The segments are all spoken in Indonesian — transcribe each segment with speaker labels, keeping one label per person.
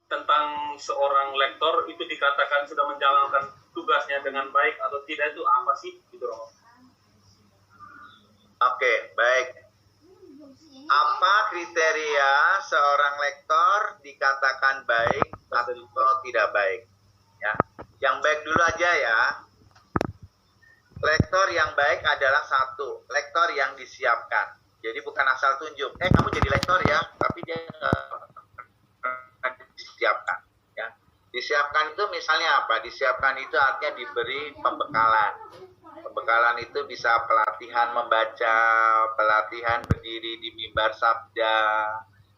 Speaker 1: tentang seorang lektor itu dikatakan sudah menjalankan tugasnya dengan baik atau tidak itu apa sih gitu Romo?
Speaker 2: Oke, baik. Apa kriteria seorang lektor dikatakan baik atau tidak baik? Ya, yang baik dulu aja ya. Lektor yang baik adalah satu, lektor yang disiapkan. Jadi bukan asal tunjuk, kamu jadi lektor ya, tapi dia disiapkan. Ya, disiapkan itu misalnya apa? Disiapkan itu artinya diberi pembekalan. Pembekalan itu bisa pelatihan membaca, pelatihan berdiri di mimbar sabda,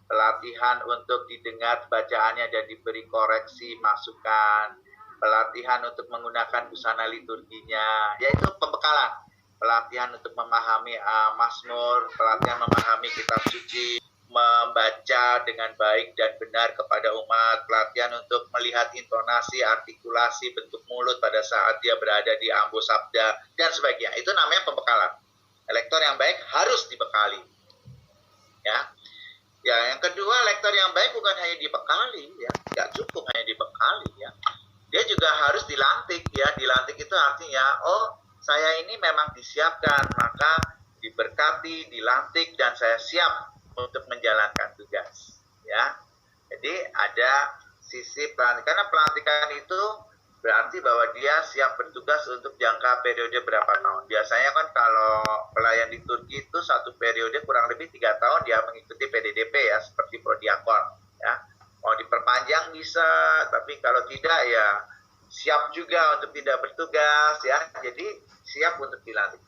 Speaker 2: pelatihan untuk didengar bacaannya dan diberi koreksi, masukan, pelatihan untuk menggunakan busana liturginya, yaitu pembekalan. Pelatihan untuk memahami Mazmur, pelatihan memahami kitab suci, membaca dengan baik dan benar kepada umat, pelatihan untuk melihat intonasi, artikulasi, bentuk mulut pada saat dia berada di ambo sabda, dan sebagainya. Itu namanya pembekalan. Lektor yang baik harus dibekali. Ya, yang kedua, lektor yang baik bukan hanya dibekali, ya, nggak cukup hanya dibekali, ya. Dia juga harus dilantik, ya. Dilantik itu artinya, saya ini memang disiapkan, maka diberkati, dilantik, dan saya siap untuk menjalankan tugas, ya. Jadi ada sisi pelantikan, karena pelantikan itu berarti bahwa dia siap bertugas untuk jangka periode berapa tahun. Biasanya kan kalau pelayan di Turki itu satu periode kurang lebih 3 tahun dia mengikuti PDDP ya, seperti prodiakon, ya. Mau diperpanjang bisa, tapi kalau tidak ya siap juga untuk tidak bertugas, ya. Jadi siap untuk dilantik.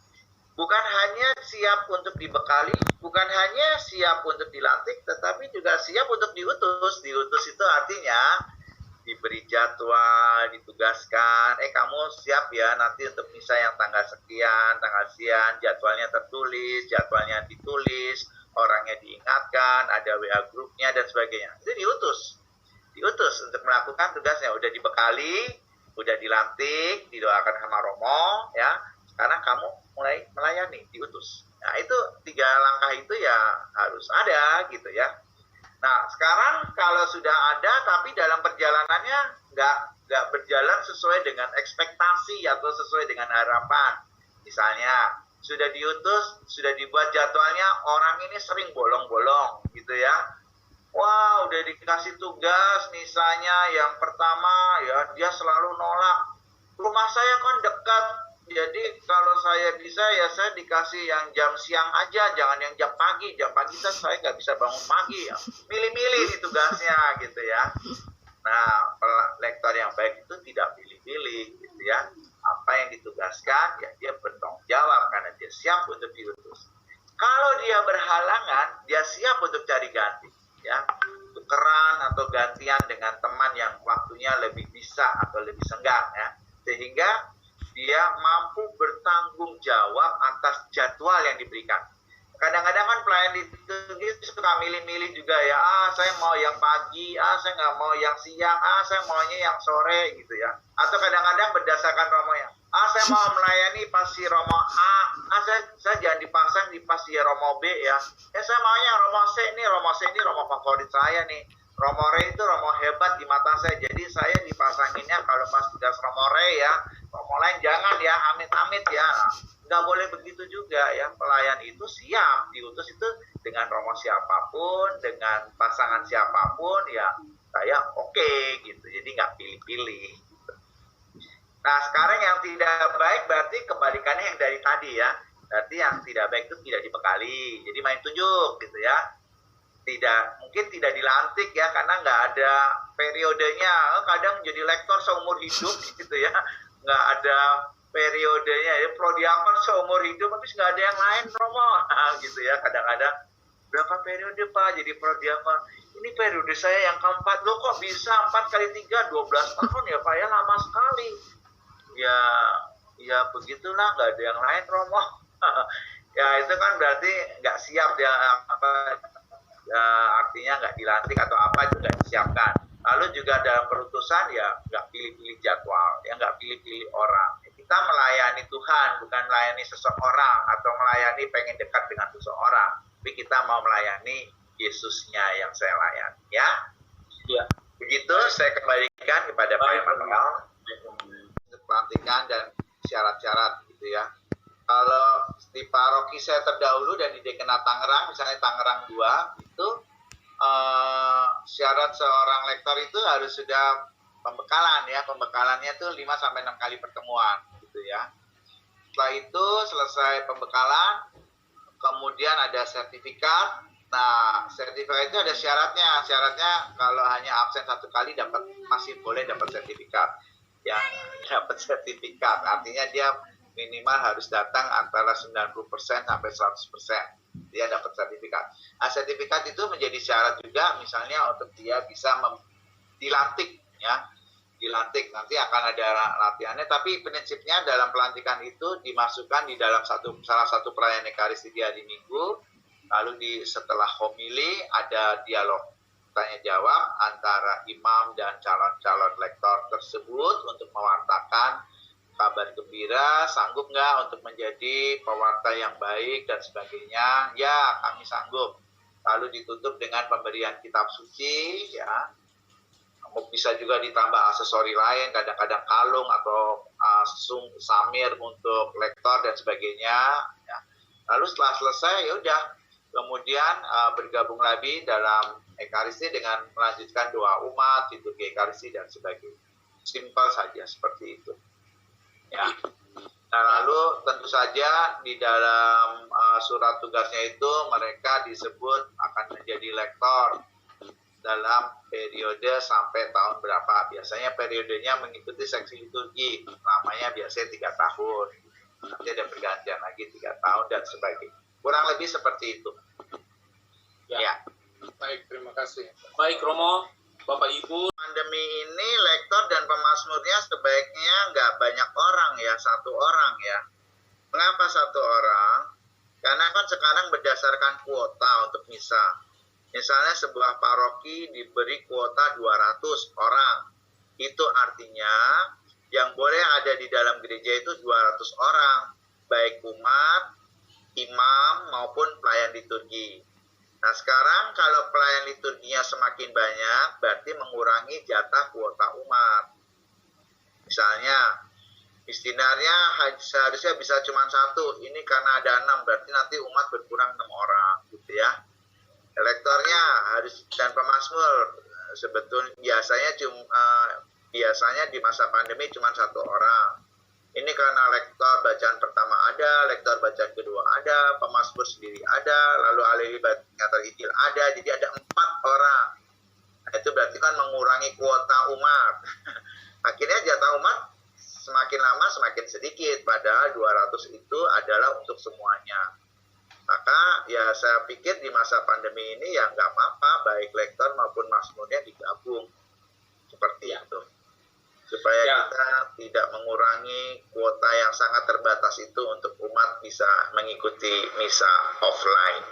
Speaker 2: Bukan hanya siap untuk dibekali, bukan hanya siap untuk dilantik, tetapi juga siap untuk diutus. Diutus itu artinya diberi jadwal, ditugaskan, kamu siap ya nanti untuk misa yang tanggal sekian, tanggal sekian, jadwalnya tertulis, jadwalnya ditulis, orangnya diingatkan, ada WA grupnya dan sebagainya. Itu diutus untuk melakukan tugasnya, udah dibekali, udah dilantik, didoakan sama Romo, ya. Sekarang kamu mulai melayani, diutus. Nah, itu 3 langkah itu ya harus ada gitu ya. Nah, sekarang kalau sudah ada tapi dalam perjalanannya nggak berjalan sesuai dengan ekspektasi atau sesuai dengan harapan. Misalnya, sudah diutus, sudah dibuat jadwalnya, orang ini sering bolong-bolong gitu ya. Wah, udah dikasih tugas, misalnya yang pertama ya dia selalu nolak. Rumah saya kan dekat, jadi kalau saya bisa ya saya dikasih yang jam siang aja, jangan yang jam pagi. Jam pagi kan saya nggak bisa bangun pagi ya. Milih-milih nih tugasnya gitu ya. Nah, lektor yang baik itu tidak pilih-pilih gitu ya. Apa yang ditugaskan ya dia bertanggung jawab karena dia siap untuk diutus. Kalau dia berhalangan, dia siap untuk cari ganti. Ya, tukeran atau gantian dengan teman yang waktunya lebih bisa atau lebih senggang ya, sehingga dia mampu bertanggung jawab atas jadwal yang diberikan. Kadang-kadang kan pelayan itu suka milih-milih juga ya, saya mau yang pagi, saya nggak mau yang siang, saya maunya yang sore gitu ya. Atau kadang-kadang berdasarkan romonya, saya mau melayani pas si Romo A, saya jangan dipasang di pas si Romo B ya. Saya maunya Romo C nih, Romo C ini Romo favorit saya nih. Romo Re itu Romo hebat di mata saya, jadi saya dipasanginnya kalau pas tugas Romo Re ya. Romo lain jangan ya, amit-amit ya. Nggak boleh begitu juga ya. Pelayan itu siap diutus itu dengan Romo siapapun, dengan pasangan siapapun ya, saya oke gitu. Jadi nggak pilih-pilih. Nah, sekarang yang tidak baik berarti kebalikannya yang dari tadi ya. Berarti yang tidak baik itu tidak dibekali. Jadi main tunjuk gitu ya. Mungkin tidak dilantik ya, karena nggak ada periodenya. Kadang jadi lektor seumur hidup gitu ya. Nggak ada periodenya ya. Prodiakon seumur hidup, tapi nggak ada yang lain Romo. Gitu ya, kadang-kadang. Berapa periode Pak jadi prodiakon? Ini periode saya yang keempat. Loh kok bisa 4 kali 3, 12 tahun ya Pak ya, lama sekali. Ya begitulah, nggak ada yang lain Romo. Ya itu kan berarti nggak siap ya, artinya nggak dilantik atau apa itu nggak disiapkan. Lalu juga dalam perutusan ya nggak pilih-pilih jadwal, ya nggak pilih-pilih orang. Kita melayani Tuhan, bukan melayani seseorang atau melayani pengen dekat dengan seseorang, tapi kita mau melayani Yesusnya yang saya layani, ya.
Speaker 1: Ya.
Speaker 2: Begitu saya kembalikan kepada Pak
Speaker 1: Baik,
Speaker 2: Emanuel pelantikan dan syarat-syarat gitu ya. Kalau di paroki saya terdahulu dan di Dekanat Tangerang, misalnya Tangerang 2, itu syarat seorang lektor itu harus sudah pembekalan ya. Pembekalannya itu 5 sampai 6 kali pertemuan gitu ya. Setelah itu selesai pembekalan, kemudian ada sertifikat. Nah, sertifikat itu ada syaratnya. Syaratnya kalau hanya absen 1 kali masih boleh dapat sertifikat. Ya, dapat sertifikat. Artinya dia minimal harus datang antara 90% sampai 100%. Dia dapat sertifikat. Nah, sertifikat itu menjadi syarat juga misalnya untuk dia bisa dilantik ya. Dilantik, nanti akan ada latihannya, tapi prinsipnya dalam pelantikan itu dimasukkan di dalam salah satu perayaan Ekaristi di hari Minggu, lalu setelah homili ada dialog tanya jawab antara imam dan calon-calon lektor tersebut untuk mewartakan kabar gembira, sanggup nggak untuk menjadi pewarta yang baik dan sebagainya. Ya, kami sanggup. Lalu ditutup dengan pemberian kitab suci ya. Bisa juga ditambah aksesori lain, kadang-kadang kalung atau samir untuk lektor dan sebagainya ya. Lalu setelah selesai ya udah, kemudian bergabung lagi dalam Ekaristi dengan melanjutkan doa umat, liturgi Ekaristi dan sebagainya. Simpel saja seperti itu ya. Nah, lalu tentu saja di dalam surat tugasnya itu mereka disebut akan menjadi lektor dalam periode sampai tahun berapa. Biasanya periodenya mengikuti seksi liturgi, lamanya biasanya 3 tahun. Nanti ada pergantian lagi 3 tahun dan sebagainya. Kurang lebih seperti itu. Ya.
Speaker 3: Baik, terima kasih.
Speaker 1: Baik Romo, Bapak Ibu.
Speaker 2: Pandemi ini lektor dan pemazmurnya sebaiknya nggak banyak orang ya, 1 orang ya. Mengapa 1 orang? Karena kan sekarang berdasarkan kuota untuk misa. Misalnya sebuah paroki diberi kuota 200 orang. Itu artinya yang boleh ada di dalam gereja itu 200 orang. Baik umat, imam maupun pelayan liturgi. Nah sekarang kalau pelayan liturginya semakin banyak, berarti mengurangi jatah kuota umat. Misalnya, istinarnya seharusnya bisa cuma 1. Ini karena ada 6, berarti nanti umat berkurang 6 orang. Gitu ya. Lektornya harus dan pemazmur sebetulnya biasanya di masa pandemi cuma 1 orang. Ini karena lektor bacaan pertama ada, lektor bacaan kedua ada, pemazmur sendiri ada, lalu ahli pengantar Injil ada, jadi ada 4 orang. Nah, itu berarti kan mengurangi kuota umat. Akhirnya jatah umat semakin lama semakin sedikit, padahal 200 itu adalah untuk semuanya. Maka ya saya pikir di masa pandemi ini ya nggak apa-apa baik lektor maupun mazmurnya digabung seperti itu supaya kita tidak mengurangi kuota yang sangat terbatas itu untuk umat bisa mengikuti misa offline.